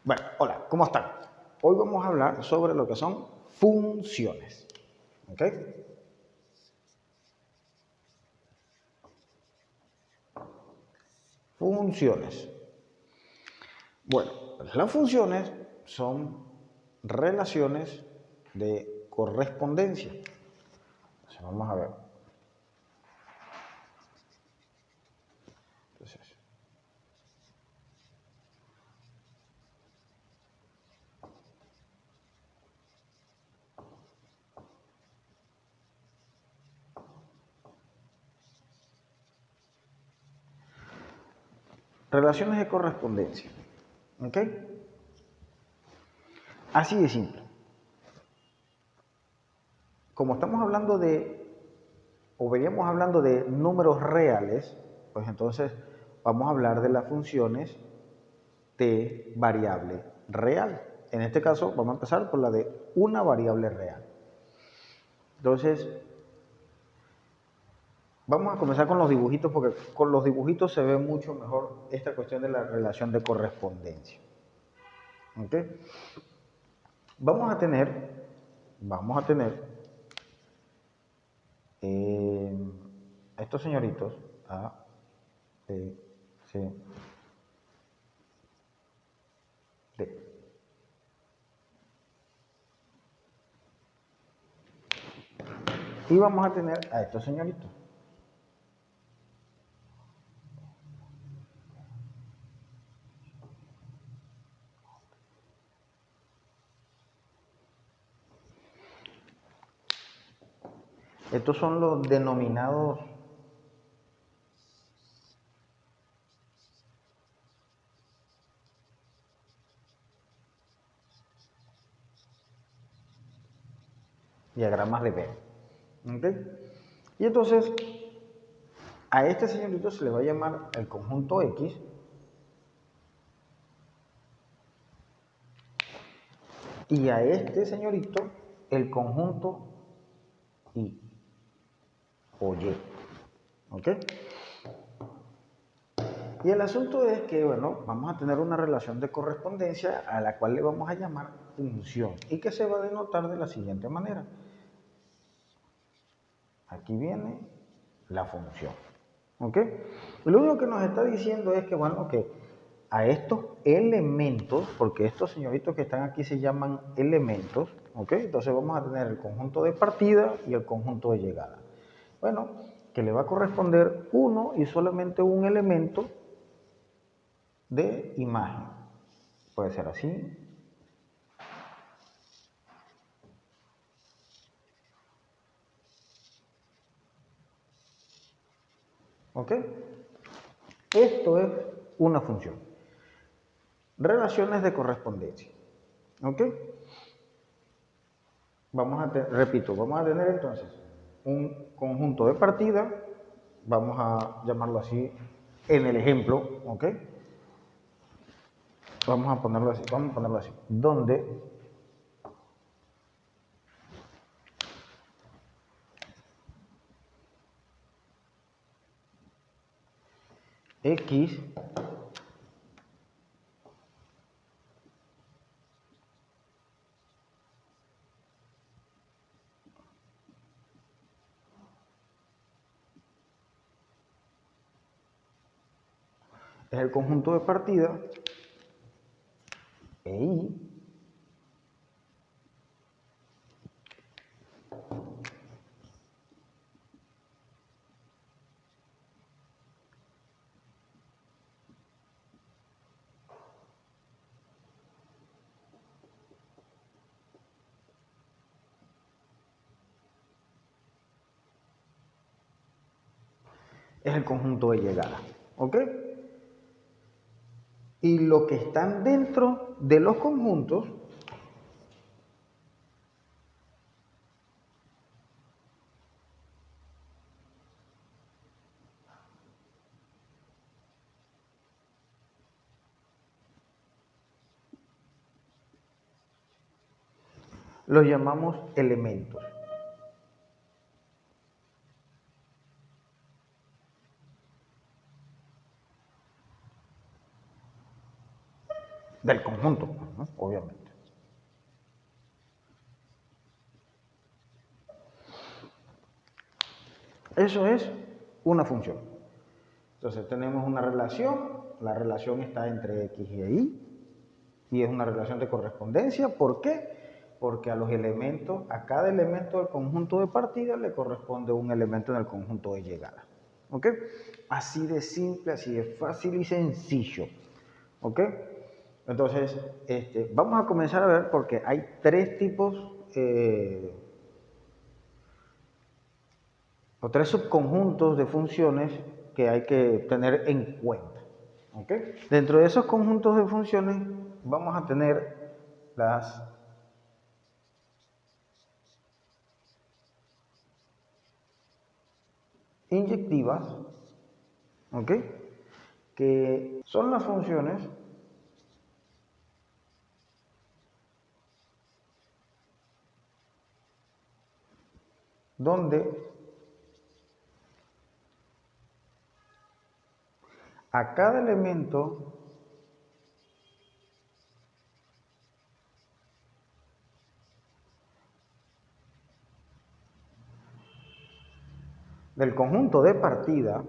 Bueno, hola, ¿cómo están? Hoy vamos a hablar sobre lo que son funciones. ¿Ok? Funciones. Bueno, las funciones son relaciones de correspondencia. Entonces, vamos a ver. Entonces, relaciones de correspondencia. ¿Ok? Así de simple. Como estamos hablando o veníamos hablando de números reales, pues entonces vamos a hablar de las funciones de variable real. En este caso vamos a empezar por la de una variable real. Entonces, vamos a comenzar con los dibujitos porque con los dibujitos se ve mucho mejor esta cuestión de la relación de correspondencia. ¿Ok? Vamos a tener estos señoritos A, B, C, D. Y vamos a tener a estos señoritos. Estos son los denominados diagramas de Venn. ¿Okay? Y entonces, a este señorito se le va a llamar el conjunto X y a este señorito el conjunto Y o Y. ¿Ok? Y el asunto es que, bueno, vamos a tener una relación de correspondencia a la cual le vamos a llamar función y que se va a denotar de la siguiente manera. Aquí viene la función. ¿Ok? Y lo único que nos está diciendo es que, bueno, que a estos elementos, porque estos señoritos que están aquí se llaman elementos, ¿ok? Entonces vamos a tener el conjunto de partida y el conjunto de llegada. Bueno, que le va a corresponder uno y solamente un elemento de imagen. Puede ser así. ¿Ok? Esto es una función. Relaciones de correspondencia. ¿Ok? Repito, vamos a tener entonces un conjunto de partida, vamos a llamarlo así en el ejemplo, ¿ok? Vamos a ponerlo así, donde X es el conjunto de partida e Y es el conjunto de llegada, ¿ok? Y lo que están dentro de los conjuntos los llamamos elementos. Del conjunto, ¿no? Obviamente. Eso es una función. Entonces tenemos una relación, la relación está entre x y y es una relación de correspondencia. ¿Por qué? Porque a cada elemento del conjunto de partida le corresponde un elemento en el conjunto de llegada. ¿Ok? Así de simple, así de fácil y sencillo. ¿Ok? Entonces, vamos a comenzar a ver porque hay tres tipos o tres subconjuntos de funciones que hay que tener en cuenta. ¿Ok? Dentro de esos conjuntos de funciones vamos a tener las inyectivas, ¿ok? Que son las funciones donde a cada elemento del conjunto de partida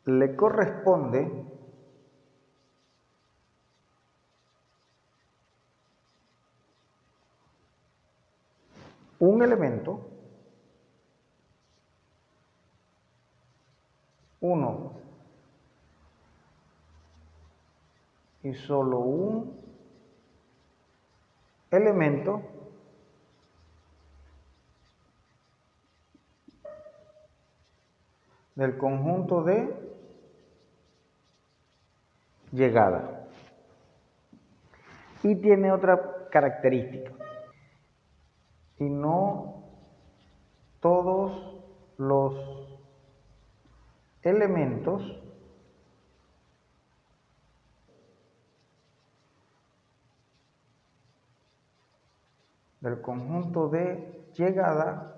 le corresponde un elemento, uno y solo un elemento del conjunto de llegada. Y tiene otra característica. Y no todos los elementos del conjunto de llegada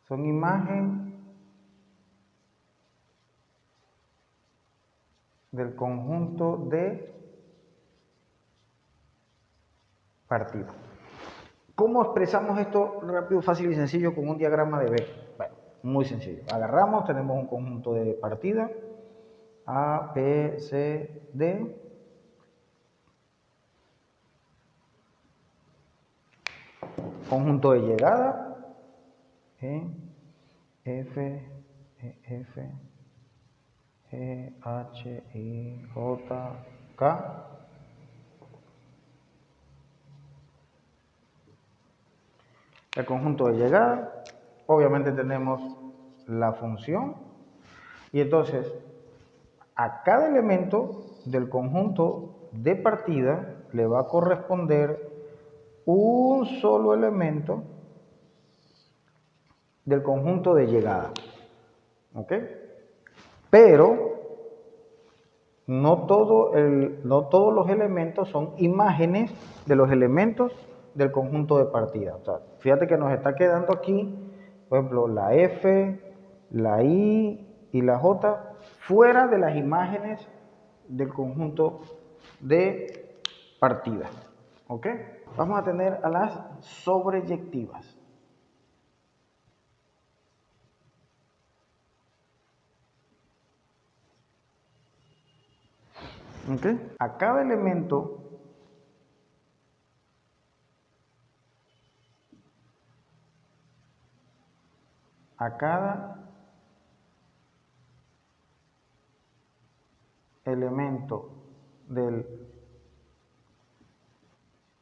son imagen del conjunto de partida. ¿Cómo expresamos esto rápido, fácil y sencillo con un diagrama de B? Bueno, muy sencillo. Agarramos, tenemos un conjunto de partida, A, B, C, D. Conjunto de llegada, E, F, E, F, E, H, I, J, K. El conjunto de llegada, obviamente tenemos la función, y entonces a cada elemento del conjunto de partida le va a corresponder un solo elemento del conjunto de llegada. ¿Ok? Pero no todos los elementos son imágenes de los elementos del conjunto de partida. O sea, fíjate que nos está quedando aquí, por ejemplo, la F, la I y la J fuera de las imágenes del conjunto de partida. ¿Ok? Vamos a tener a las sobreyectivas. ¿Ok? A cada elemento a cada elemento del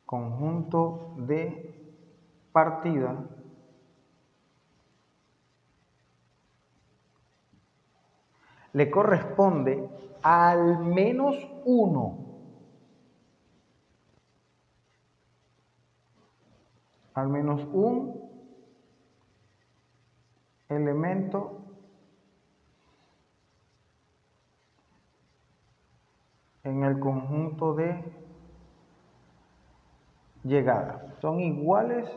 conjunto de partida le corresponde al menos un elemento en el conjunto de llegada son iguales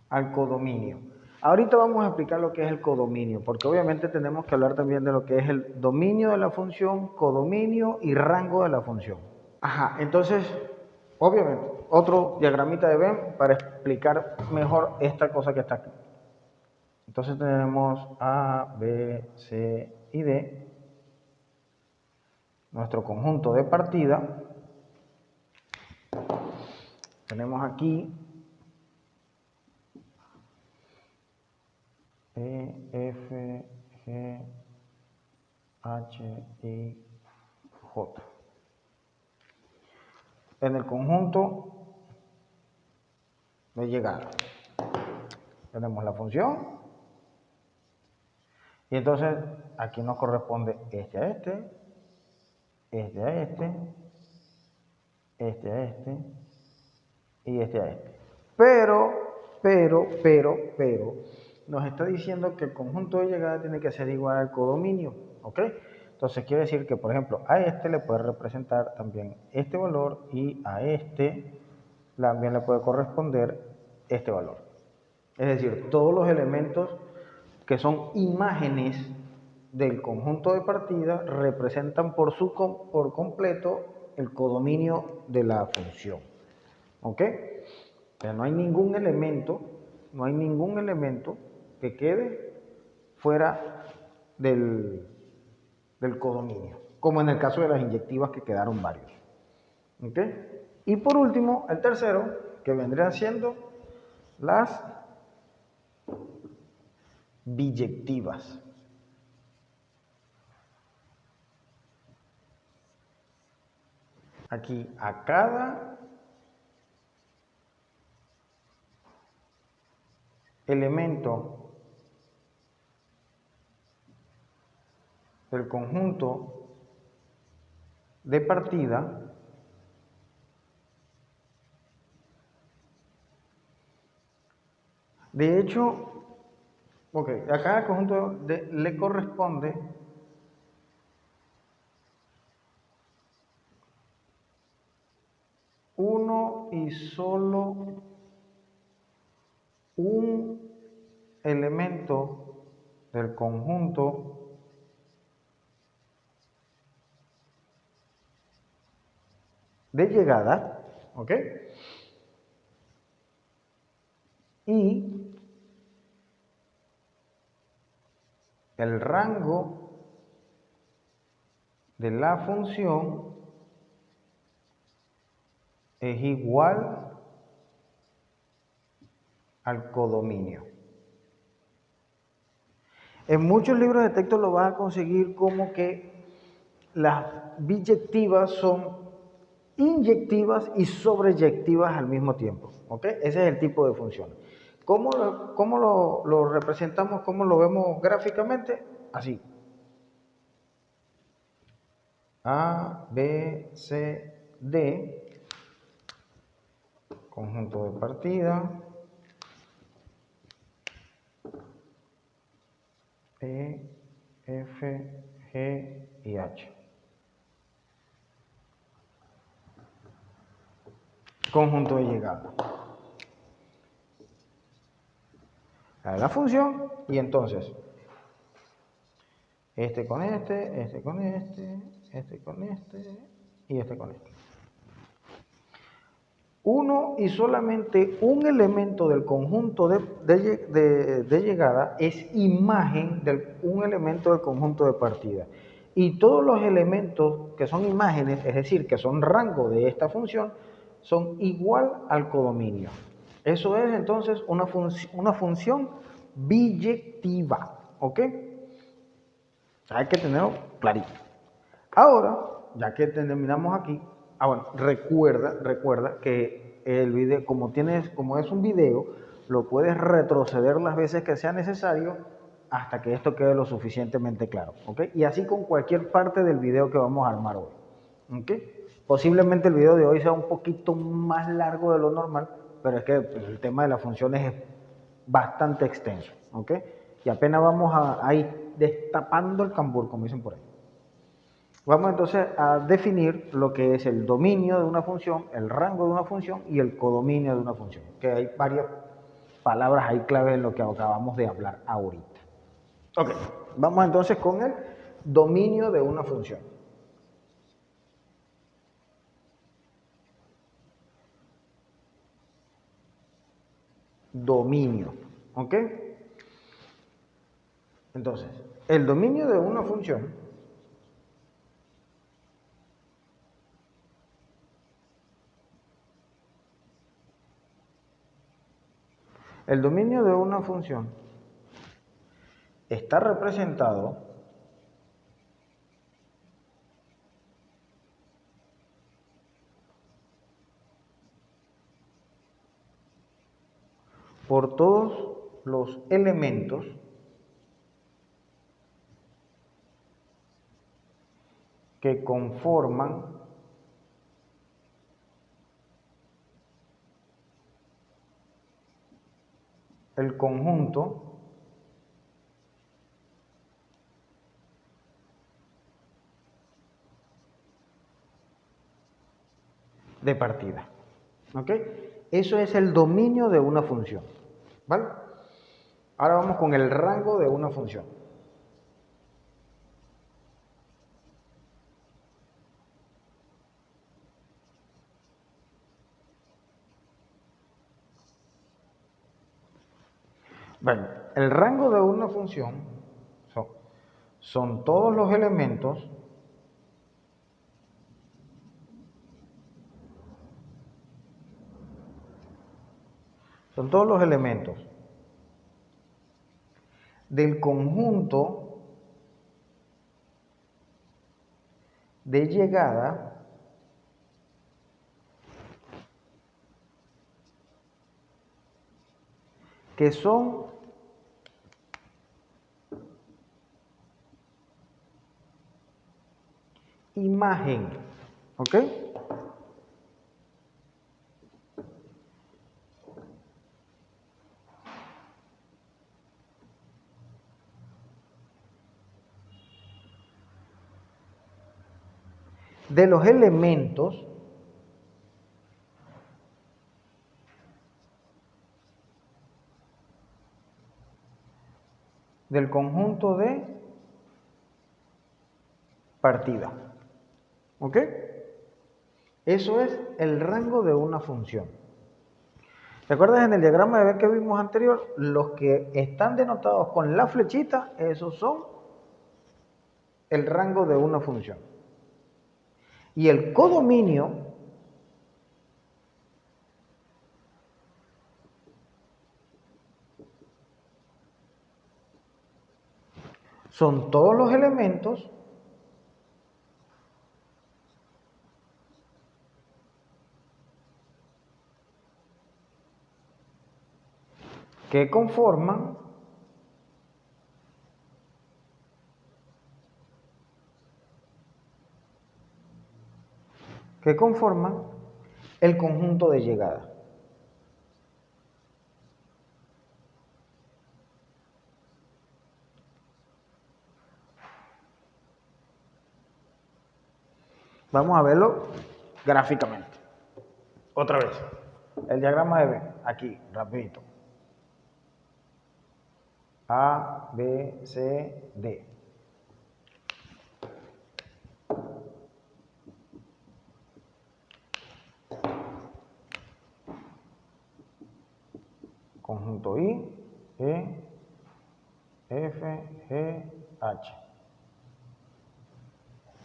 al codominio. Ahorita vamos a explicar lo que es el codominio, porque obviamente tenemos que hablar también de lo que es el dominio de la función, codominio y rango de la función. Ajá, entonces, obviamente, otro diagramita de Venn para explicar mejor esta cosa que está aquí. Entonces tenemos A, B, C y D, nuestro conjunto de partida. Tenemos aquí E, F, G, H, I, J. En el conjunto de llegada tenemos la función y entonces aquí nos corresponde este a este, este a este, este a este y este a este. Pero, nos está diciendo que el conjunto de llegada tiene que ser igual al codominio, ¿ok? Entonces quiere decir que, por ejemplo, a este le puede representar también este valor y a este también le puede corresponder este valor. Es decir, todos los elementos que son imágenes del conjunto de partida representan por completo el codominio de la función. ¿Ok? Pero no hay ningún elemento que quede fuera del codominio, como en el caso de las inyectivas que quedaron varios. ¿Ok? Y por último, el tercero, que vendrían siendo las biyectivas. Aquí a cada elemento del conjunto de partida de hecho, a cada conjunto le corresponde uno y solo un elemento del conjunto de llegada, ¿ok? Y el rango de la función es igual al codominio. En muchos libros de texto lo vas a conseguir como que las biyectivas son inyectivas y sobreyectivas al mismo tiempo. ¿Ok? Ese es el tipo de función. ¿Cómo lo representamos? ¿Cómo lo vemos gráficamente? Así. A, B, C, D, conjunto de partida, E, F, G y H. Conjunto de llegada. La función y entonces este con este, este con este, este con este y este con este. Uno y solamente un elemento del conjunto de llegada es imagen de un elemento del conjunto de partida. Y todos los elementos que son imágenes, es decir, que son rango de esta función, son igual al codominio. Eso es entonces una función biyectiva, ¿ok? Hay que tenerlo clarito. Ahora, ya que terminamos aquí, bueno, recuerda que el video, como es un video, lo puedes retroceder las veces que sea necesario hasta que esto quede lo suficientemente claro, ¿ok? Y así con cualquier parte del video que vamos a armar hoy, ¿ok? Posiblemente el video de hoy sea un poquito más largo de lo normal, pero es que el tema de las funciones es bastante extenso, ¿ok? Y apenas vamos a ir destapando el cambur, como dicen por ahí. Vamos entonces a definir lo que es el dominio de una función, el rango de una función y el codominio de una función, que hay varias palabras ahí clave en lo que acabamos de hablar ahorita. Ok, vamos entonces con el dominio de una función. Dominio, ¿ok? Entonces, el dominio de una función está representado por todos los elementos que conforman el conjunto de partida. ¿Ok? Eso es el dominio de una función. ¿Vale? Ahora vamos con el rango de una función. Bueno, el rango de una función son todos los elementos del conjunto de llegada que son imagen, ¿ok? De los elementos del conjunto de partida, ¿ok? Eso es el rango de una función. ¿Recuerdas en el diagrama de ver que vimos anterior? Los que están denotados con la flechita, esos son el rango de una función. Y el codominio son todos los elementos que conforman el conjunto de llegada. Vamos a verlo gráficamente. Otra vez. El diagrama de B, aquí, rapidito. A, B, C, D. Conjunto I, E, F, G, H.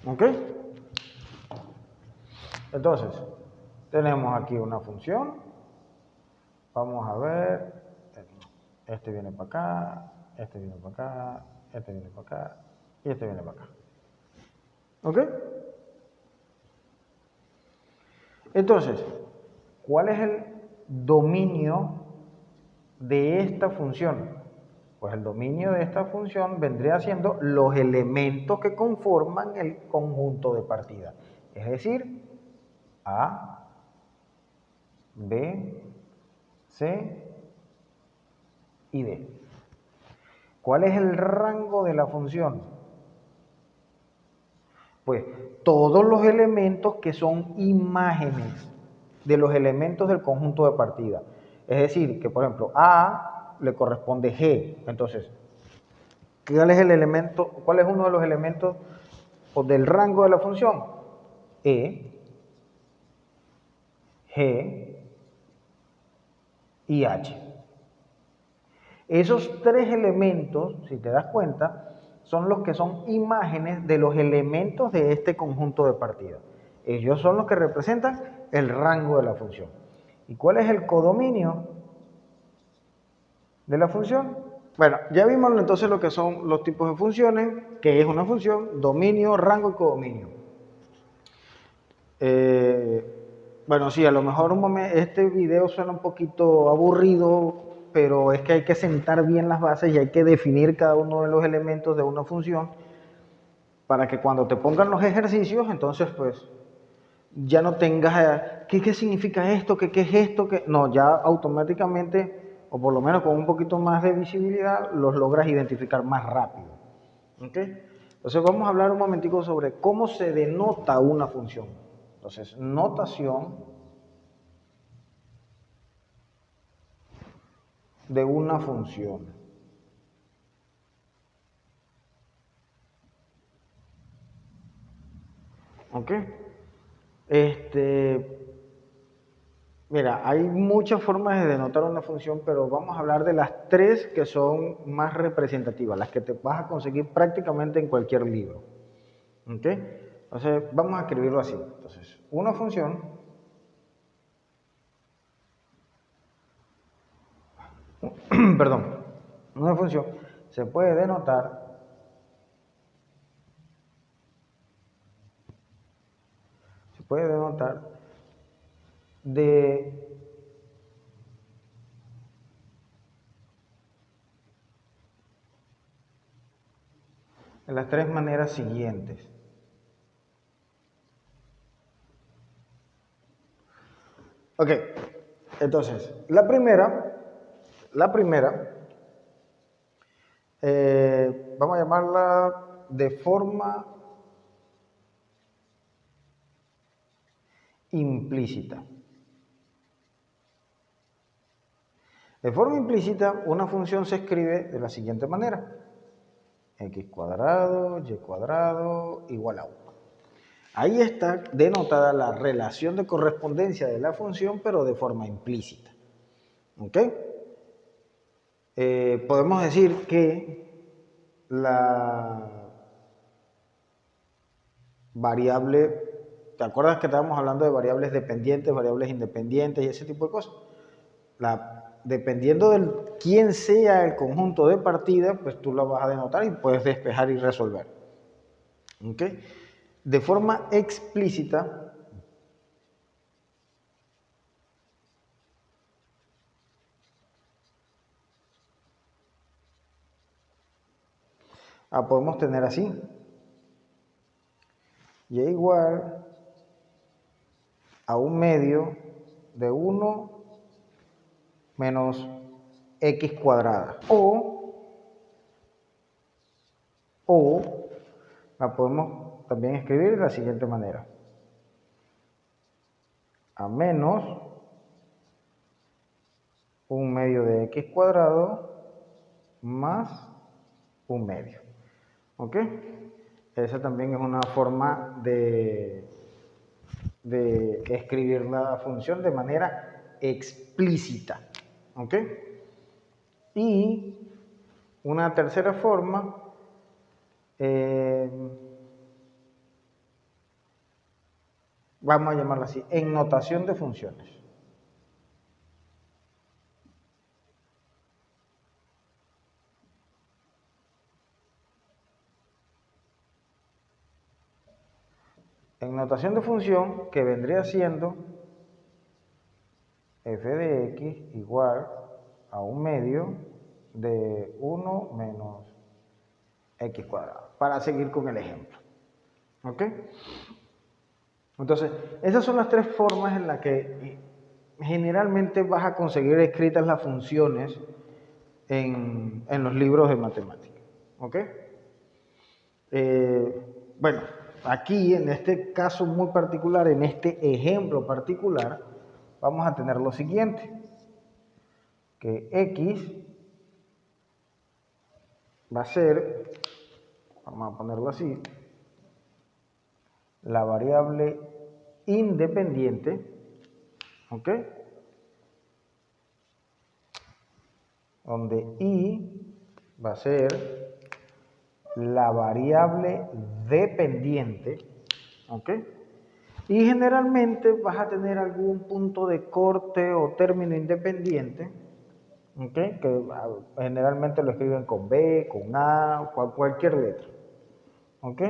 ¿Ok? Entonces, tenemos aquí una función. Vamos a ver. Este viene para acá, este viene para acá, este viene para acá y este viene para acá. ¿Ok? Entonces, ¿cuál es el dominio de esta función? Pues el dominio de esta función vendría siendo los elementos que conforman el conjunto de partida. Es decir, A, B, C y D. ¿Cuál es el rango de la función? Pues todos los elementos que son imágenes de los elementos del conjunto de partida. Es decir, que por ejemplo A le corresponde G. Entonces, ¿cuál es el elemento, cuál es uno de los elementos o del rango de la función? E, G y H. Esos tres elementos, si te das cuenta, son los que son imágenes de los elementos de este conjunto de partida. Ellos son los que representan el rango de la función. ¿Y cuál es el codominio de la función? Bueno, ya vimos entonces lo que son los tipos de funciones, que es una función, dominio, rango y codominio. Bueno, sí, a lo mejor este video suena un poquito aburrido, pero es que hay que sentar bien las bases y hay que definir cada uno de los elementos de una función para que cuando te pongan los ejercicios, entonces pues ya no tengas, ¿qué significa esto? ¿Qué es esto? No, ya automáticamente, o por lo menos con un poquito más de visibilidad, los logras identificar más rápido. ¿Ok? Entonces vamos a hablar un momentico sobre cómo se denota una función. Entonces, notación de una función. ¿Ok? Mira, hay muchas formas de denotar una función, pero vamos a hablar de las tres que son más representativas, las que te vas a conseguir prácticamente en cualquier libro. ¿Ok? Entonces, vamos a escribirlo así. Entonces, una función, perdón, una función se puede denotar de las tres maneras siguientes. Ok, entonces, la primera, vamos a llamarla de forma implícita. De forma implícita, una función se escribe de la siguiente manera. X cuadrado, Y cuadrado, igual a 1. Ahí está denotada la relación de correspondencia de la función, pero de forma implícita. ¿Ok? Podemos decir que la variable, ¿te acuerdas que estábamos hablando de variables dependientes, variables independientes y ese tipo de cosas? Dependiendo de quién sea el conjunto de partida, pues tú la vas a denotar y puedes despejar y resolver. ¿Ok? De forma explícita, podemos tener así. Y igual a un medio de 1 menos x cuadrada. O la podemos también escribir de la siguiente manera. A menos un medio de x cuadrado más un medio. ¿Ok? Esa también es una forma de escribir la función de manera explícita. ¿Ok? Y una tercera forma, vamos a llamarla así, en notación de funciones. En notación de función, que vendría siendo f de x igual a un medio de 1 menos x cuadrado, para seguir con el ejemplo. ¿Ok? Entonces, esas son las tres formas en las que generalmente vas a conseguir escritas las funciones en los libros de matemáticas. ¿Ok? Bueno, aquí en este caso muy particular, en este ejemplo particular, vamos a tener lo siguiente, que X va a ser, vamos a ponerlo así, la variable independiente, ¿ok? Donde Y va a ser la variable dependiente, ¿ok? Y generalmente vas a tener algún punto de corte o término independiente, ¿ok? Que generalmente lo escriben con B, con A, cualquier letra, ¿ok?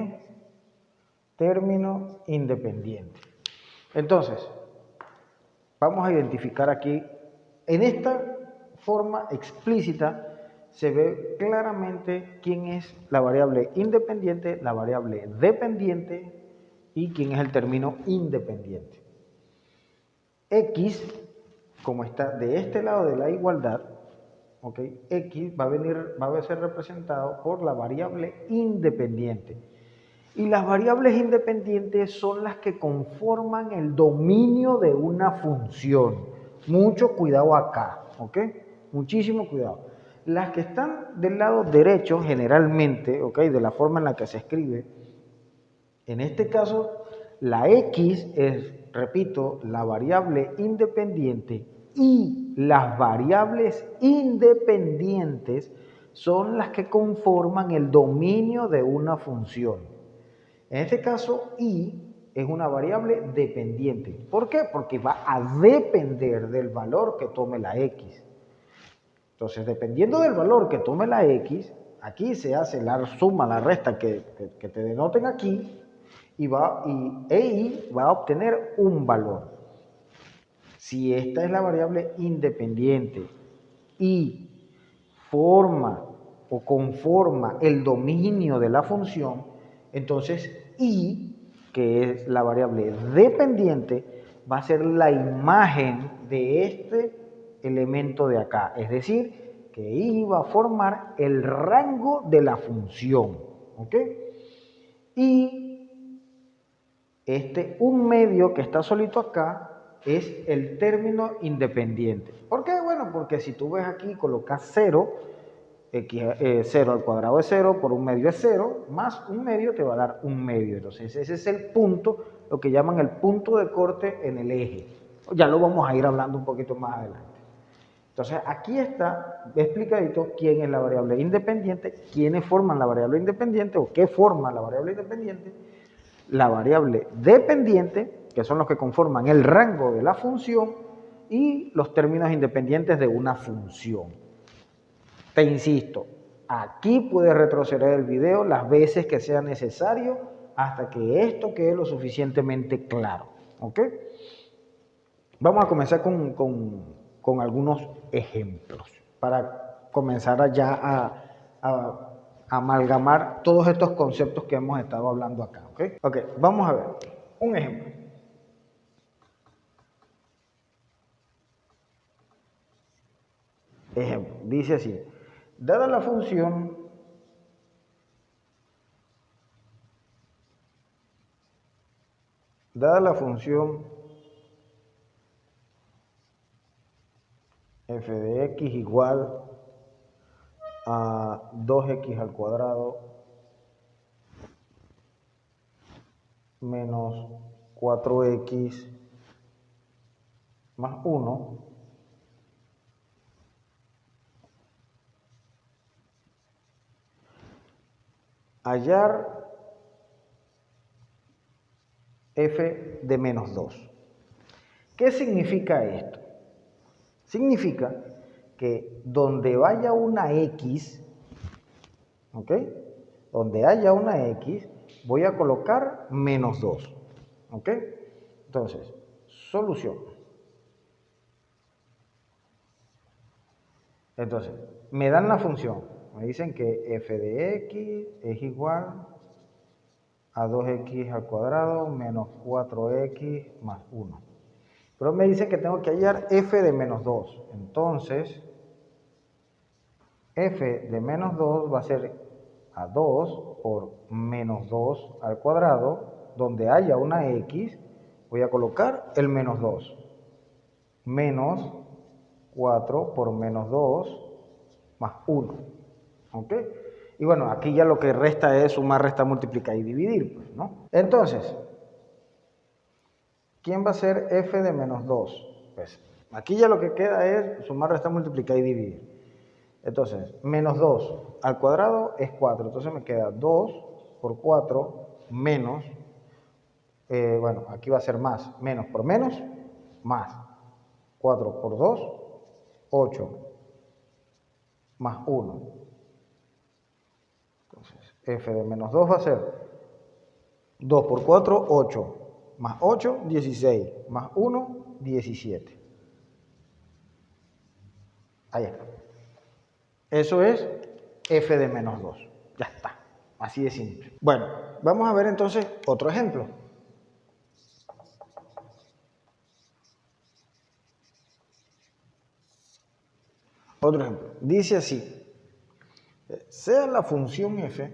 Término independiente. Entonces, vamos a identificar aquí, en esta forma explícita, se ve claramente quién es la variable independiente, la variable dependiente y quién es el término independiente. X, como está de este lado de la igualdad, ¿okay? X va a ser representado por la variable independiente. Y las variables independientes son las que conforman el dominio de una función. Mucho cuidado acá, ¿ok? Muchísimo cuidado. Las que están del lado derecho, generalmente, ¿ok? De la forma en la que se escribe, en este caso, la X es, repito, la variable independiente y las variables independientes son las que conforman el dominio de una función. En este caso, Y es una variable dependiente. ¿Por qué? Porque va a depender del valor que tome la X. Entonces, dependiendo del valor que tome la X, aquí se hace la suma, la resta que te denoten aquí, y I va a obtener un valor. Si esta es la variable independiente y forma o conforma el dominio de la función, entonces I, que es la variable dependiente, va a ser la imagen de este elemento de acá. Es decir, que I va a formar el rango de la función. ¿Ok? Y un medio que está solito acá es el término independiente. ¿Por qué? Bueno, porque si tú ves aquí, colocas 0, 0 al cuadrado es 0, por un medio es 0, más un medio te va a dar un medio. Entonces ese es el punto, lo que llaman el punto de corte en el eje. Ya lo vamos a ir hablando un poquito más adelante. Entonces aquí está explicadito quién es la variable independiente, quiénes forman la variable independiente o qué forma la variable independiente, la variable dependiente, que son los que conforman el rango de la función, y los términos independientes de una función. Te insisto, aquí puedes retroceder el video las veces que sea necesario hasta que esto quede lo suficientemente claro. ¿Ok? Vamos a comenzar con algunos ejemplos para comenzar ya a amalgamar todos estos conceptos que hemos estado hablando acá. ¿Ok? Vamos a ver un ejemplo. Ejemplo, dice así, dada la función f de x igual a 2x al cuadrado menos 4x más 1, hallar f de menos 2. ¿Qué significa esto? Significa que donde vaya una x, ¿ok? Donde haya una x, voy a colocar menos 2, ¿ok? Entonces, solución. Entonces, me dan la función. Me dicen que f de x es igual a 2x al cuadrado menos 4x más 1. Pero me dicen que tengo que hallar f de menos 2. Entonces, f de menos 2 va a ser a 2 por menos 2 al cuadrado, donde haya una x, voy a colocar el menos 2. Menos 4 por menos 2 más 1. ¿Ok? Y bueno, aquí ya lo que resta es sumar, restar, multiplicar y dividir, pues, ¿no? Entonces, ¿quién va a ser f de menos 2? Pues aquí ya lo que queda es sumar, restar, multiplicar y dividir. Entonces, menos 2 al cuadrado es 4. Entonces me queda 2 por 4 menos, bueno, aquí va a ser más. Menos por menos, más. 4 por 2, 8. Más 1. Entonces, f de menos 2 va a ser 2 por 4, 8. Más 8, 16. Más 1, 17. Ahí está. Eso es f de menos 2. Ya está. Así de simple. Bueno, vamos a ver entonces otro ejemplo. Otro ejemplo. Dice así. Sea la función f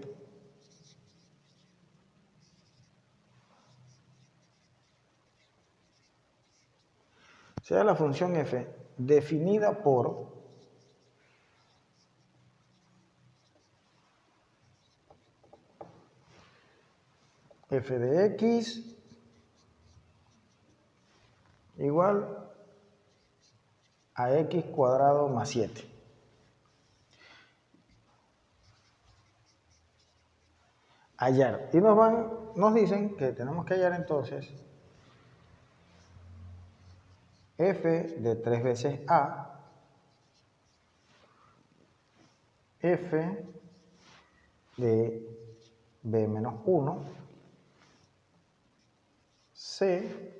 definida por f de x igual a x cuadrado más 7. Hallar. Y nos dicen que tenemos que hallar entonces f de 3 veces a, f de b menos 1, c,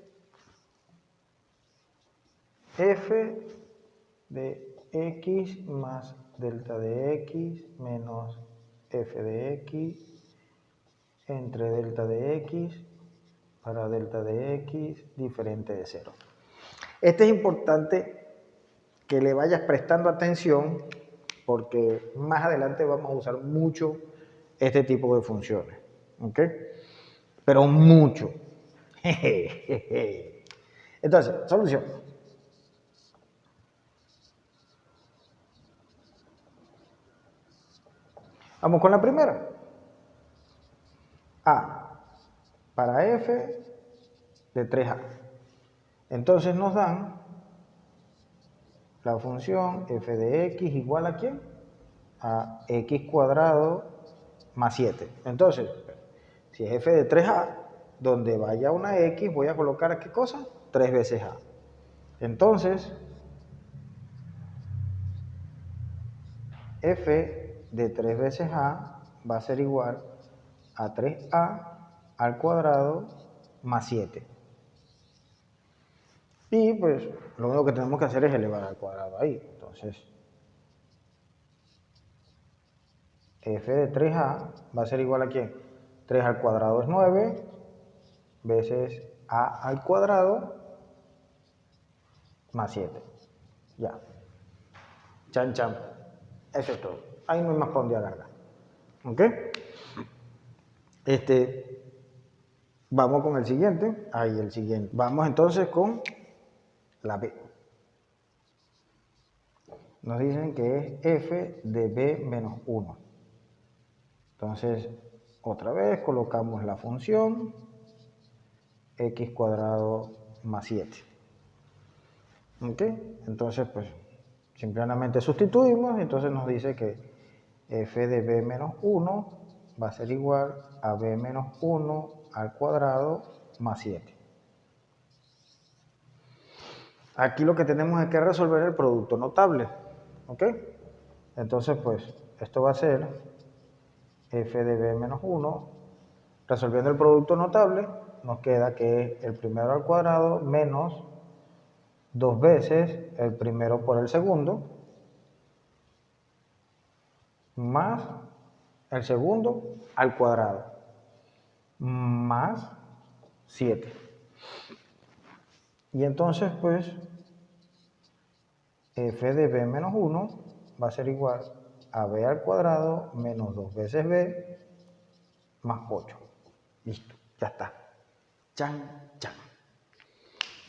f de x más delta de x menos f de x entre delta de x para delta de x diferente de 0. Este es importante que le vayas prestando atención porque más adelante vamos a usar mucho este tipo de funciones. ¿Ok? Pero mucho. Entonces, solución. Vamos con la primera. A para f de 3a. Entonces nos dan la función f de x igual a ¿quién? A x cuadrado más 7. Entonces, si es f de 3a, donde vaya una x, voy a colocar ¿qué cosa? 3 veces a. Entonces, f de 3 veces a va a ser igual a 3a al cuadrado más 7. Y pues lo único que tenemos que hacer es elevar al cuadrado ahí. Entonces, f de 3a va a ser igual a ¿quién? 3 al cuadrado es 9 veces a al cuadrado más 7. Ya. Chan, chan. Eso es todo. Ahí no hay más para donde agarrar. ¿Ok? Vamos con el siguiente. Ahí el siguiente. Vamos entonces con la b. Nos dicen que es f de b menos 1. Entonces, otra vez colocamos la función x cuadrado más 7. ¿Ok? Entonces, pues, simplemente sustituimos y entonces nos dice que f de b menos 1 va a ser igual a b menos 1 al cuadrado más 7. Aquí lo que tenemos es que resolver el producto notable. ¿Ok? Entonces, pues, esto va a ser f de b menos 1. Resolviendo el producto notable, nos queda que es el primero al cuadrado menos 2 veces el primero por el segundo, más el segundo al cuadrado, más 7. Y entonces, pues, f de b menos 1 va a ser igual AB al cuadrado menos 2 veces B más 8. Listo, ya está. Chan, chan.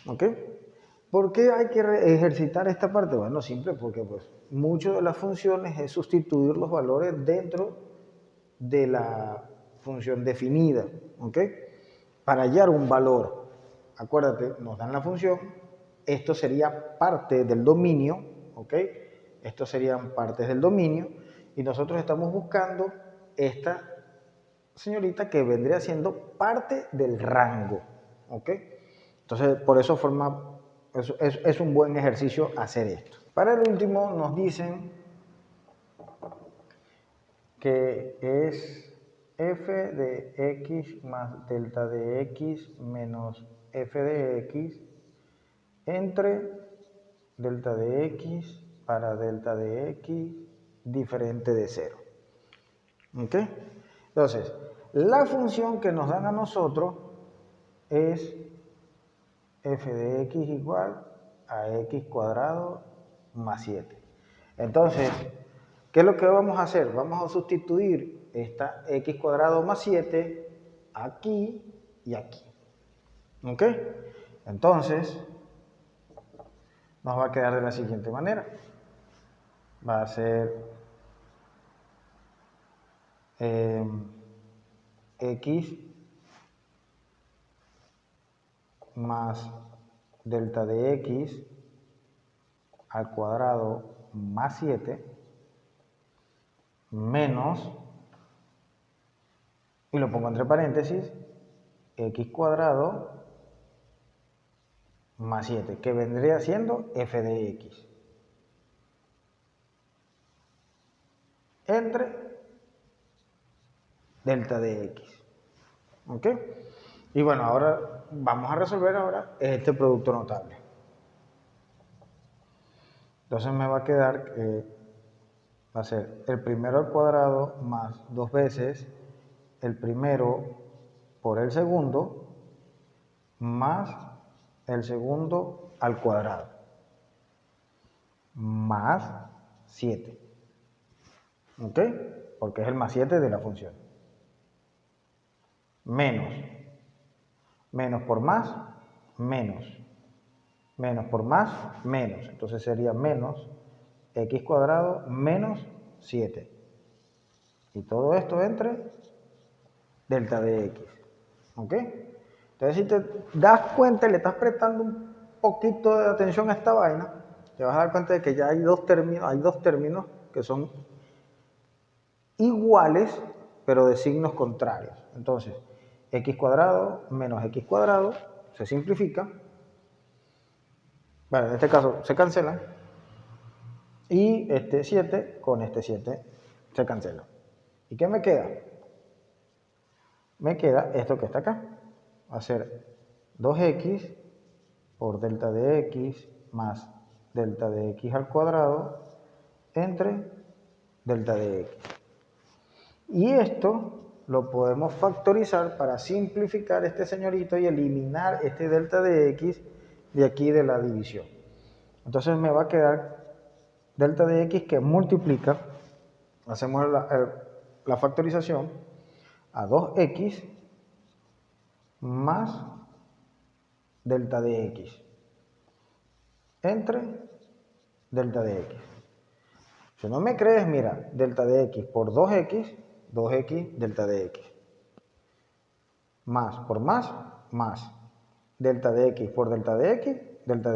¿Ok? ¿Por qué hay que ejercitar esta parte? Bueno, simple, porque pues mucho de las funciones es sustituir los valores dentro de la función definida, ¿ok? Para hallar un valor. Acuérdate, nos dan la función, esto sería parte del dominio, ¿ok? Estos serían partes del dominio y nosotros estamos buscando esta señorita que vendría siendo parte del rango, ¿ok? Entonces, por eso es un buen ejercicio hacer esto. Para el último nos dicen que es f de x más delta de x menos f de x entre delta de x para delta de x diferente de 0. ¿Ok? Entonces, la función que nos dan a nosotros es f de x igual a x cuadrado más 7. Entonces, ¿qué es lo que vamos a hacer? Vamos a sustituir esta x cuadrado más 7 aquí y aquí. ¿Ok? Entonces, nos va a quedar de la siguiente manera. Va a ser x más delta de x al cuadrado más 7 menos, y lo pongo entre paréntesis, x cuadrado más 7, que vendría siendo f de x, entre delta de x. ¿Ok? Y bueno, ahora vamos a resolver ahora este producto notable. Entonces me va a quedar que va a ser el primero al cuadrado más 2 veces el primero por el segundo más el segundo al cuadrado más 7. ¿Ok? Porque es el más 7 de la función. Menos por más, menos. Menos por más, menos. Entonces sería menos x cuadrado menos 7. Y todo esto entre delta de x. ¿Ok? Entonces si te das cuenta y le estás prestando un poquito de atención a esta vaina, te vas a dar cuenta de que ya hay dos términos que son iguales, pero de signos contrarios. Entonces, x cuadrado menos x cuadrado se simplifica. Bueno, en este caso se cancela. Y este 7 con este 7 se cancela. ¿Y qué me queda? Me queda esto que está acá. Va a ser 2x por delta de x más delta de x al cuadrado entre delta de x. Y esto lo podemos factorizar para simplificar este señorito y eliminar este delta de x de aquí de la división. Entonces me va a quedar delta de x que multiplica, hacemos la factorización, a 2x más delta de x entre delta de x. Si no me crees, mira, delta de x por 2x, 2x delta de x. Más por más, más. Delta de x por delta de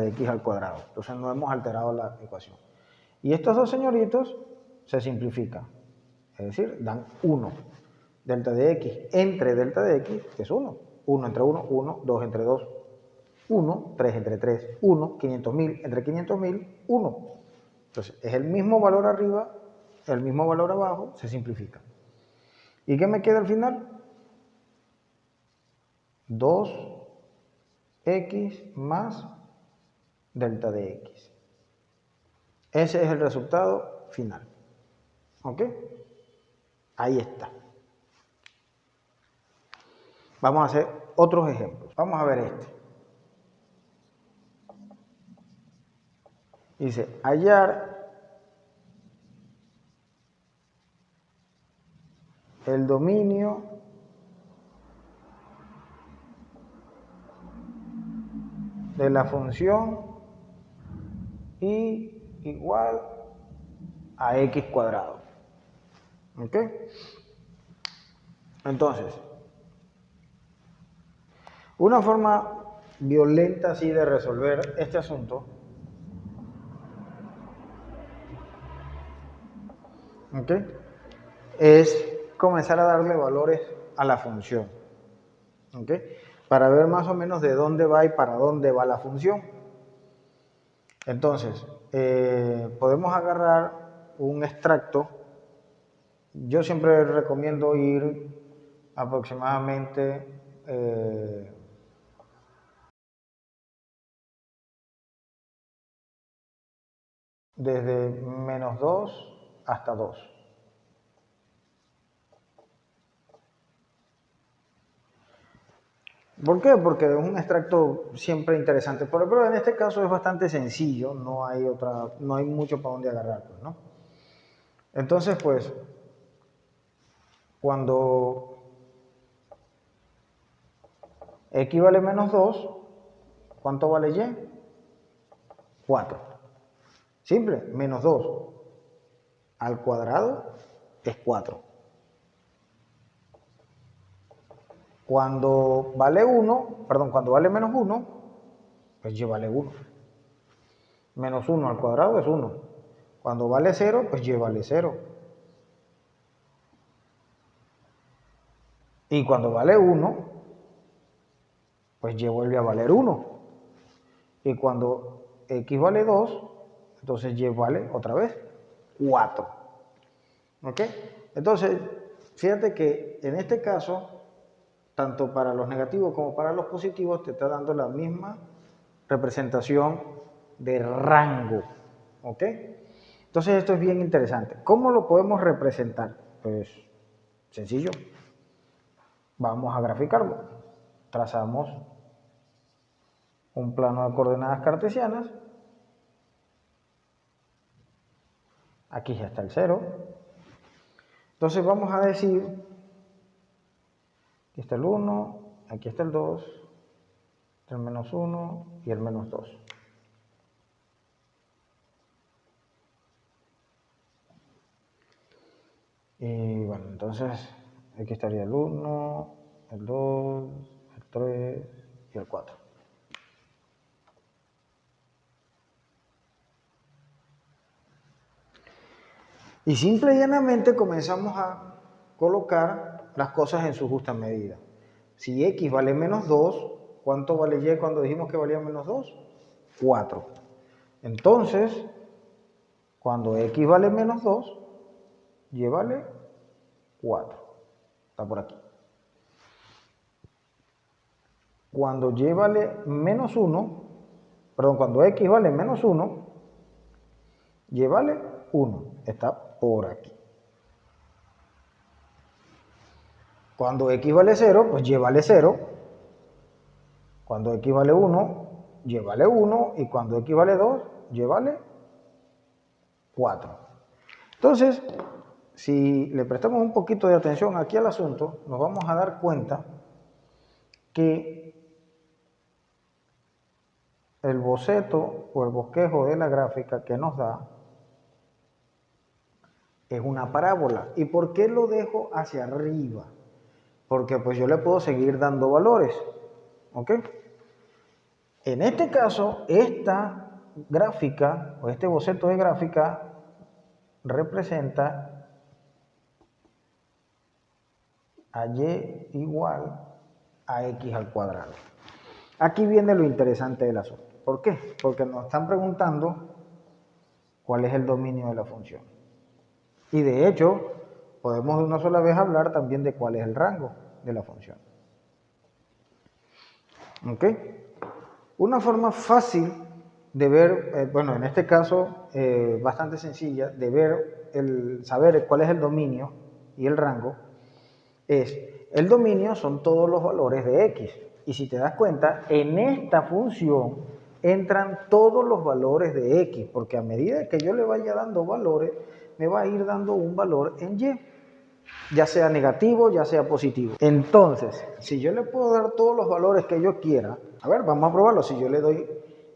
x al cuadrado. Entonces no hemos alterado la ecuación. Y estos dos señoritos se simplifican. Es decir, dan 1. Delta de x entre delta de x es 1. 1 entre 1, 1. 2 entre 2, 1. 3 entre 3, 1. 500.000 entre 500.000, 1. Entonces, es el mismo valor arriba, el mismo valor abajo, se simplifica. ¿Y qué me queda al final? 2x más delta de x. Ese es el resultado final. ¿Ok? Ahí está. Vamos a hacer otros ejemplos. Vamos a ver este. Dice, hallar el dominio de la función y igual a x cuadrado. ¿Ok? Entonces, una forma violenta así de resolver este asunto, ¿ok?, es comenzar a darle valores a la función, ¿ok?, para ver más o menos de dónde va y para dónde va la función. Entonces, podemos agarrar un extracto. Yo siempre recomiendo ir aproximadamente desde -2 hasta 2. ¿Por qué? Porque es un extracto siempre interesante, pero en este caso es bastante sencillo, no hay mucho para dónde agarrar, pues, ¿no? Entonces, pues, cuando x vale -2, ¿cuánto vale y? 4. Simple, -2 al cuadrado es 4. Cuando vale -1, pues y vale 1. -1 al cuadrado es 1. Cuando vale 0, pues y vale 0. Y cuando vale 1, pues y vuelve a valer 1. Y cuando x vale 2, entonces y vale otra vez 4. ¿Ok? Entonces, fíjate que en este caso, tanto para los negativos como para los positivos, te está dando la misma representación de rango. ¿Ok? Entonces esto es bien interesante. ¿Cómo lo podemos representar? Pues sencillo. Vamos a graficarlo. Trazamos un plano de coordenadas cartesianas. Aquí ya está el 0. Entonces vamos a decir, aquí está el 1, aquí está el 2, el -1 y el -2. Y bueno, entonces aquí estaría el 1, el 2, el 3 y el 4. Y simple y llanamente comenzamos a colocar las cosas en su justa medida. Si x vale -2, ¿cuánto vale y cuando dijimos que valía -2? 4. Entonces, cuando x vale -2, y vale 4. Está por aquí. Cuando y vale -1, cuando x vale -1, y vale 1. Está por aquí. Cuando x vale 0, pues y vale 0. Cuando x vale 1, y vale 1. Y cuando x vale 2, y vale 4. Entonces, si le prestamos un poquito de atención aquí al asunto, nos vamos a dar cuenta que el boceto o el bosquejo de la gráfica que nos da es una parábola. ¿Y por qué lo dejo hacia arriba? Porque pues yo le puedo seguir dando valores. ¿Ok? En este caso, esta gráfica o este boceto de gráfica representa a y igual a x al cuadrado. Aquí viene lo interesante del asunto. ¿Por qué? Porque nos están preguntando cuál es el dominio de la función. Y de hecho, podemos de una sola vez hablar también de cuál es el rango de la función. ¿Ok? Una forma fácil de ver, bueno, en este caso bastante sencilla, de ver, saber cuál es el dominio y el rango, es, el dominio son todos los valores de x. Y si te das cuenta, en esta función entran todos los valores de x, porque a medida que yo le vaya dando valores, me va a ir dando un valor en y. ya sea negativo, ya sea positivo. Entonces, si yo le puedo dar todos los valores que yo quiera, a ver, vamos a probarlo. Si yo le doy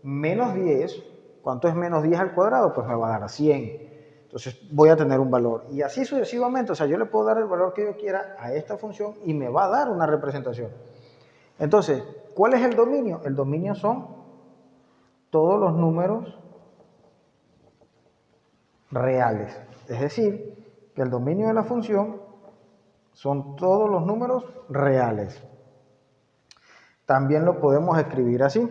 menos 10, ¿cuánto es menos 10 al cuadrado? Pues me va a dar 100. Entonces voy a tener un valor. Y así sucesivamente, o sea, yo le puedo dar el valor que yo quiera a esta función y me va a dar una representación. Entonces, ¿cuál es el dominio? El dominio son todos los números reales. Es decir, que el dominio de la función son todos los números reales. También lo podemos escribir así.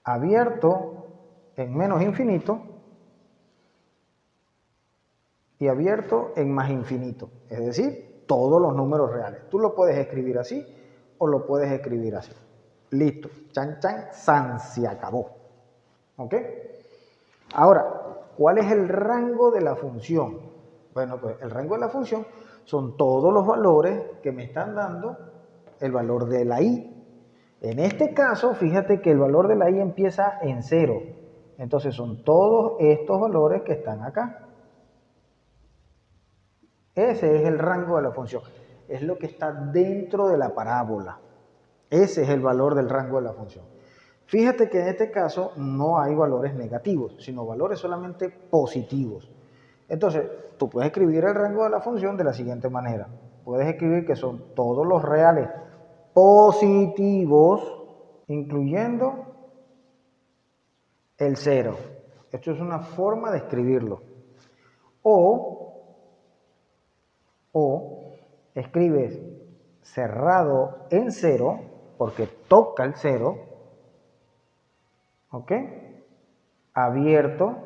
Abierto en menos infinito y abierto en más infinito. Es decir, todos los números reales. Tú lo puedes escribir así o lo puedes escribir así. Listo. Chan, chan, san, se acabó. ¿Ok? Ahora, ¿cuál es el rango de la función? Bueno, pues el rango de la función son todos los valores que me están dando el valor de la i. En este caso, fíjate que el valor de la i empieza en 0. Entonces son todos estos valores que están acá. Ese es el rango de la función. Es lo que está dentro de la parábola. Ese es el valor del rango de la función. Fíjate que en este caso no hay valores negativos, sino valores solamente positivos. Entonces, tú puedes escribir el rango de la función de la siguiente manera. Puedes escribir que son todos los reales positivos, incluyendo el 0. Esto es una forma de escribirlo. O escribes cerrado en 0, porque toca el 0, ¿ok? Abierto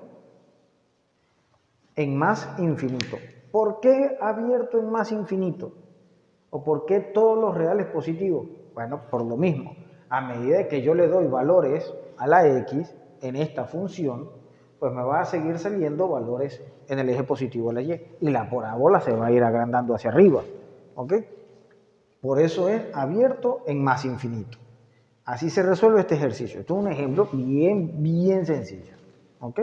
en más infinito. ¿Por qué abierto en más infinito? ¿O por qué todos los reales positivos? Bueno, por lo mismo. A medida que yo le doy valores a la x en esta función, pues me va a seguir saliendo valores en el eje positivo de la y. Y la parábola se va a ir agrandando hacia arriba. ¿Ok? Por eso es abierto en más infinito. Así se resuelve este ejercicio. Esto es un ejemplo bien sencillo. ¿Ok?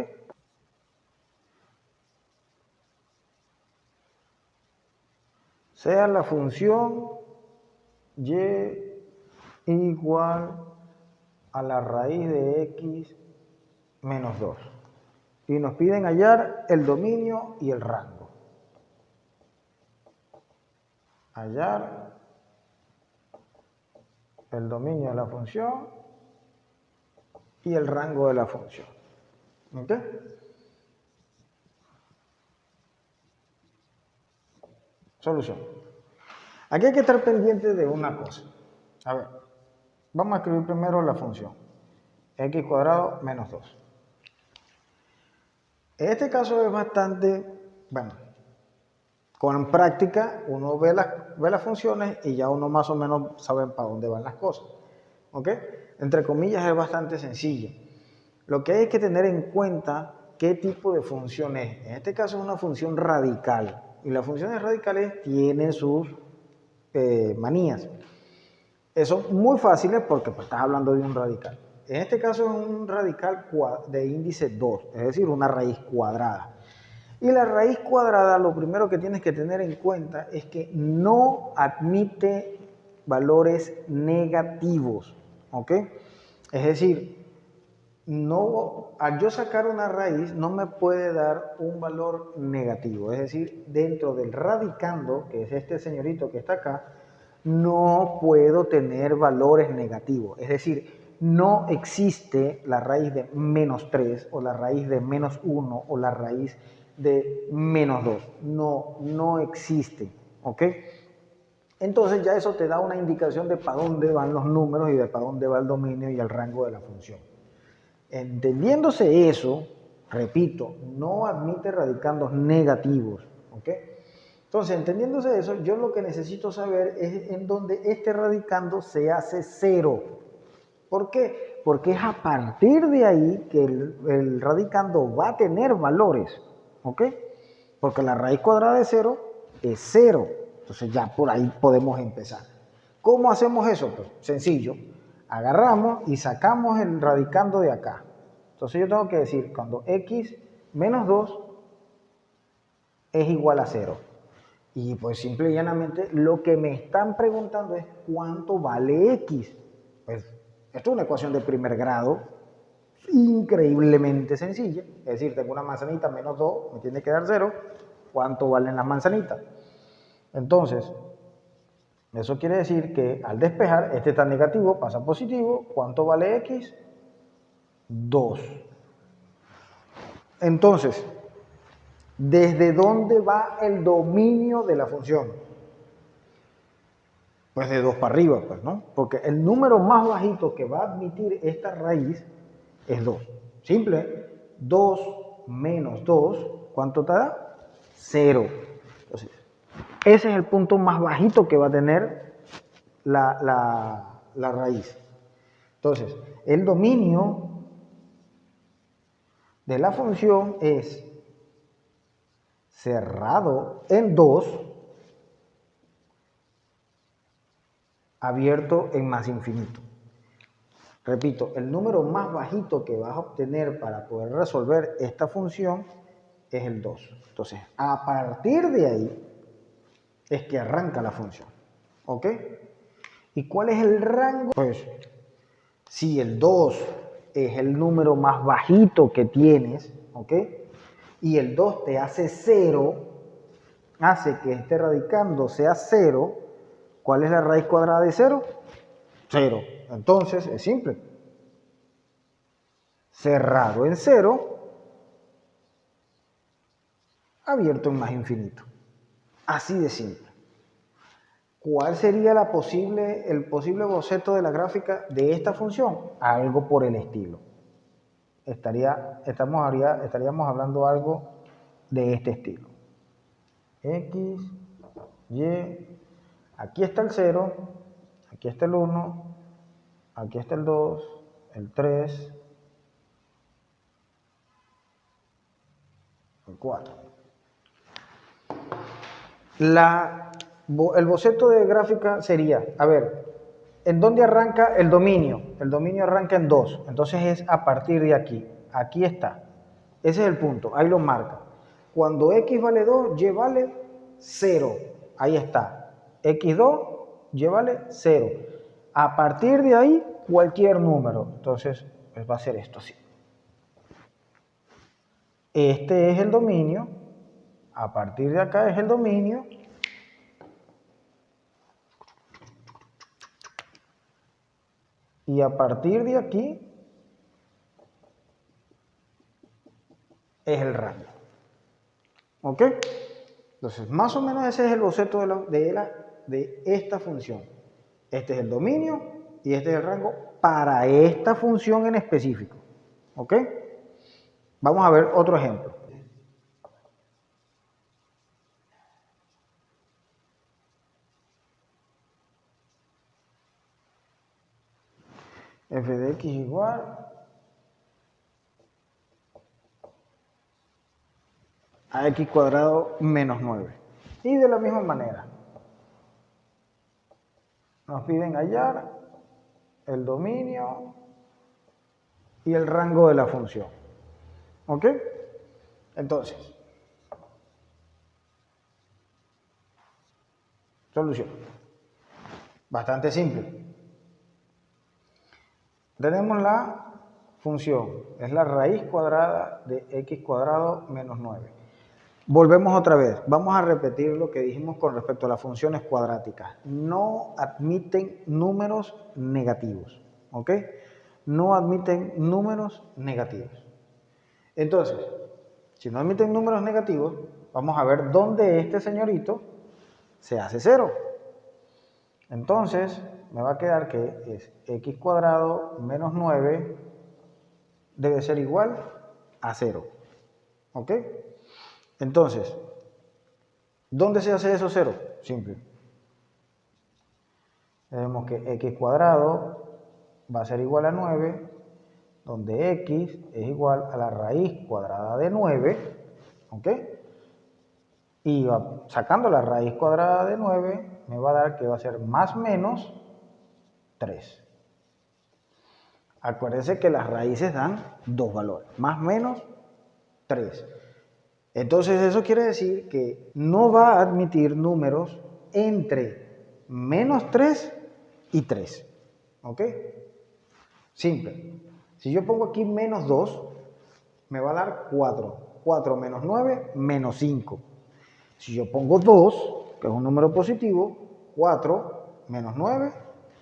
Sea la función y igual a la raíz de x menos 2. Y nos piden hallar el dominio y el rango. Hallar el dominio de la función y el rango de la función. ¿Ok? Solución. Aquí hay que estar pendiente de una cosa. A ver, vamos a escribir primero la función. X cuadrado menos 2. En este caso es bastante, bueno, con práctica uno ve las funciones y ya uno más o menos sabe para dónde van las cosas. ¿Ok? Entre comillas es bastante sencillo. Lo que hay que tener en cuenta qué tipo de función es. En este caso es una función radical. Y las funciones radicales tienen sus manías. Son muy fáciles porque pues, estás hablando de un radical. En este caso es un radical de índice 2, es decir, una raíz cuadrada. Y la raíz cuadrada, lo primero que tienes que tener en cuenta es que no admite valores negativos, ¿ok? Es decir, no, al yo sacar una raíz no me puede dar un valor negativo. Es decir, dentro del radicando, que es este señorito que está acá, no puedo tener valores negativos. Es decir, no existe la raíz de menos 3 o la raíz de menos 1 o la raíz de menos 2. No existe. ¿Ok? Entonces ya eso te da una indicación de para dónde van los números y de para dónde va el dominio y el rango de la función. Entendiéndose eso, repito, no admite radicandos negativos. ¿Ok? Entonces, entendiéndose eso, yo lo que necesito saber es en dónde este radicando se hace 0. ¿Por qué? Porque es a partir de ahí que el radicando va a tener valores. ¿Ok? Porque la raíz cuadrada de 0 es 0. Entonces ya por ahí podemos empezar. ¿Cómo hacemos eso? Pues sencillo. Agarramos y sacamos el radicando de acá. Entonces yo tengo que decir, cuando x menos 2 es igual a 0. Y pues simple y llanamente lo que me están preguntando es cuánto vale X. Pues esto es una ecuación de primer grado, increíblemente sencilla. Es decir, tengo una manzanita menos 2, me tiene que dar 0. ¿Cuánto valen las manzanitas? Entonces, eso quiere decir que al despejar, este está negativo, pasa a positivo. ¿Cuánto vale X? 2. Entonces, ¿desde dónde va el dominio de la función? Pues de 2 para arriba, pues, ¿no? Porque el número más bajito que va a admitir esta raíz es 2. Simple. 2 menos 2, ¿cuánto te da? 0. Entonces, ese es el punto más bajito que va a tener la raíz. Entonces, el dominio de la función es cerrado en 2, abierto en más infinito. Repito, el número más bajito que vas a obtener para poder resolver esta función es el 2. Entonces, a partir de ahí es que arranca la función. ¿Ok? ¿Y cuál es el rango? Pues, si el 2 es el número más bajito que tienes, ¿ok? Y el 2 te hace 0, hace que este radicando sea 0, ¿cuál es la raíz cuadrada de 0? 0. Entonces, es simple. Cerrado en 0, abierto en más infinito. Así de simple. ¿Cuál sería el posible boceto de la gráfica de esta función? Algo por el estilo. Estaríamos hablando algo de este estilo. X, Y, aquí está el 0, aquí está el 1, aquí está el 2, el 3, el 4. El boceto de gráfica sería, a ver, ¿en dónde arranca el dominio? El dominio arranca en 2, entonces es a partir de aquí. Aquí está. Ese es el punto, ahí lo marca. Cuando X vale 2, Y vale 0. Ahí está. X2, Y vale 0. A partir de ahí, cualquier número. Entonces, pues va a ser esto así. Este es el dominio. A partir de acá es el dominio. Y a partir de aquí es el rango. ¿Ok? Entonces, más o menos ese es el boceto de esta función. Este es el dominio y este es el rango para esta función en específico. ¿Ok? Vamos a ver otro ejemplo. F de x igual a x cuadrado menos 9. Y de la misma manera, nos piden hallar el dominio y el rango de la función. ¿Ok? Entonces, solución. Bastante simple. Tenemos la función, es la raíz cuadrada de x cuadrado menos 9. Volvemos otra vez, vamos a repetir lo que dijimos con respecto a las funciones cuadráticas. No admiten números negativos, ¿ok? No admiten números negativos. Entonces, si no admiten números negativos, vamos a ver dónde este señorito se hace 0. Entonces, me va a quedar que es x cuadrado menos 9 debe ser igual a 0. ¿Ok? Entonces, ¿dónde se hace eso 0? Simple. Vemos que x cuadrado va a ser igual a 9, donde x es igual a la raíz cuadrada de 9. ¿Ok? Y sacando la raíz cuadrada de 9, me va a dar que va a ser más menos 3. Acuérdense que las raíces dan dos valores, más menos 3. Entonces eso quiere decir que no va a admitir números entre menos 3 y 3. ¿Ok? Simple. Si yo pongo aquí menos 2, me va a dar 4. 4 menos 9, menos 5. Si yo pongo 2, que es un número positivo, 4 menos 9,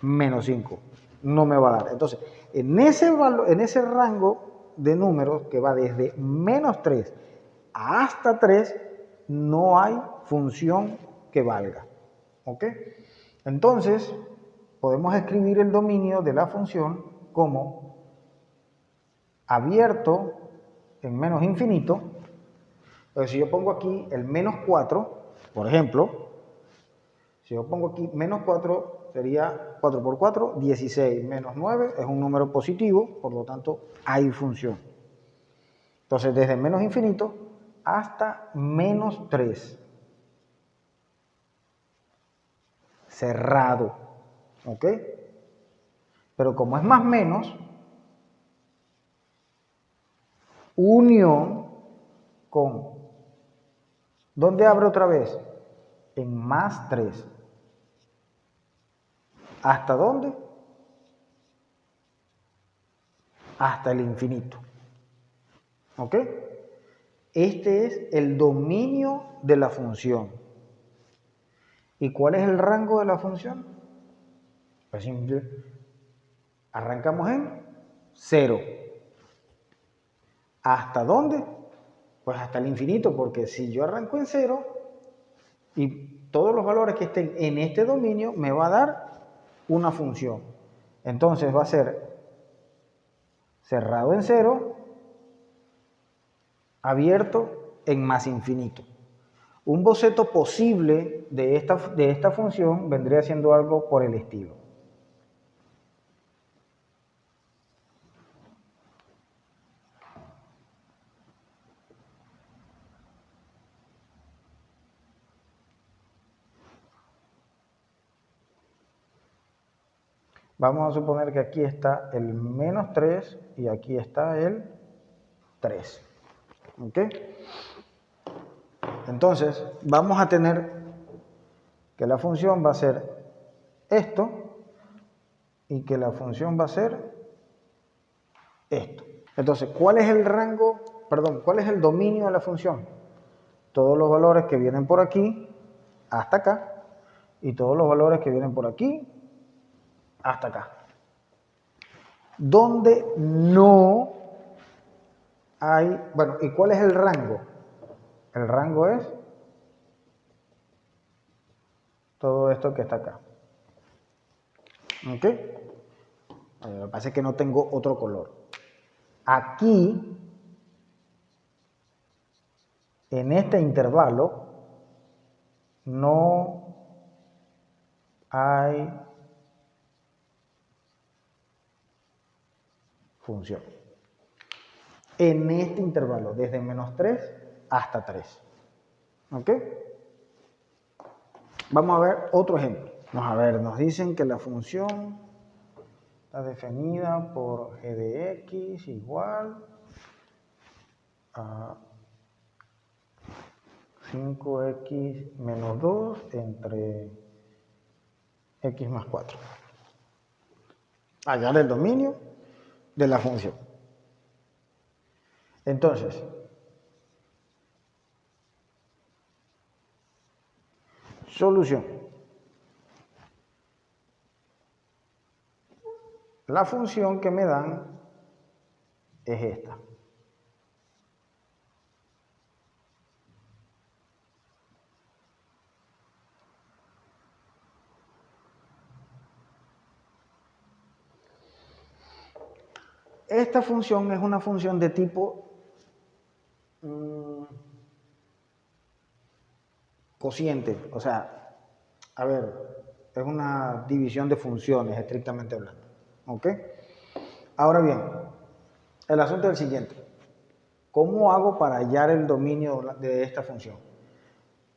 menos 5. No me va a dar. Entonces, en ese rango de números que va desde menos 3 hasta 3, no hay función que valga. ¿Ok? Entonces, podemos escribir el dominio de la función como abierto en menos infinito. Entonces, si yo pongo aquí el menos 4, por ejemplo, si yo pongo aquí menos 4, sería 4 por 4, 16, menos 9, es un número positivo, por lo tanto, hay función. Entonces, desde menos infinito hasta menos 3. Cerrado. ¿Ok? Pero como es más menos, unión con, ¿dónde abre otra vez? En más 3. ¿Hasta dónde? Hasta el infinito. ¿Ok? Este es el dominio de la función. ¿Y cuál es el rango de la función? Pues simple. Arrancamos en 0. ¿Hasta dónde? Pues hasta el infinito, porque si yo arranco en 0 y todos los valores que estén en este dominio me va a dar una función. Entonces va a ser cerrado en 0, abierto en más infinito. Un boceto posible de esta función vendría siendo algo por el estilo. Vamos a suponer que aquí está el menos 3 y aquí está el 3. ¿Ok? Entonces, vamos a tener que la función va a ser esto y que la función va a ser esto. Entonces, ¿cuál es el rango? Perdón, ¿cuál es el dominio de la función? Todos los valores que vienen por aquí hasta acá y todos los valores que vienen por aquí hasta acá. Donde no hay, bueno, ¿y cuál es el rango? El rango es todo esto que está acá. ¿Ok? Lo que pasa es que no tengo otro color. Aquí, en este intervalo, no hay función. En este intervalo, desde menos 3 hasta 3. ¿Ok? Vamos a ver otro ejemplo. Vamos a ver, nos dicen que la función está definida por g de x igual a 5x menos 2 entre x más 4. Hallar el dominio de la función. Entonces, solución. La función que me dan es esta. Esta función es una función de tipo cociente, o sea, a ver, es una división de funciones estrictamente hablando. ¿Ok? Ahora bien, el asunto es el siguiente. ¿Cómo hago para hallar el dominio de esta función?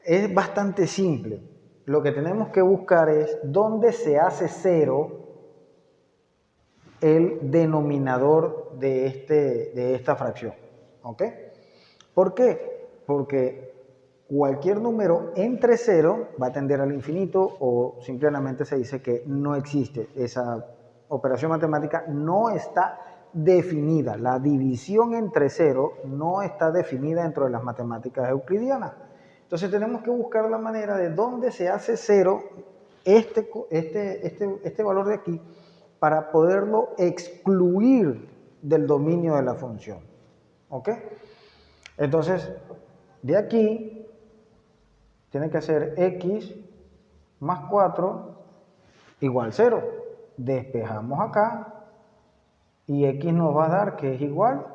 Es bastante simple. Lo que tenemos que buscar es dónde se hace 0 el denominador de esta fracción. ¿Ok? ¿Por qué? Porque cualquier número entre 0 va a tender al infinito o simplemente se dice que no existe. Esa operación matemática no está definida. La división entre 0 no está definida dentro de las matemáticas euclidianas. Entonces tenemos que buscar la manera de dónde se hace 0 este valor de aquí para poderlo excluir del dominio de la función. ¿Ok? Entonces, de aquí tiene que ser x más 4 igual 0. Despejamos acá y x nos va a dar que es igual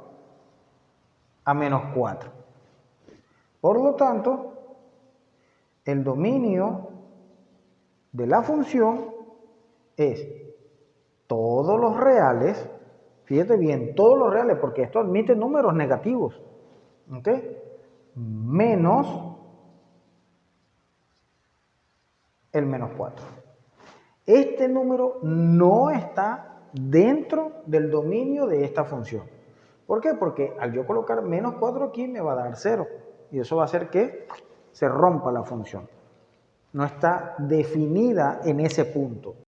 a menos 4. Por lo tanto, el dominio de la función es todos los reales, fíjate bien, todos los reales, porque esto admite números negativos, ¿ok? Menos el menos 4. Este número no está dentro del dominio de esta función. ¿Por qué? Porque al yo colocar menos 4 aquí me va a dar 0. Y eso va a hacer que se rompa la función. No está definida en ese punto.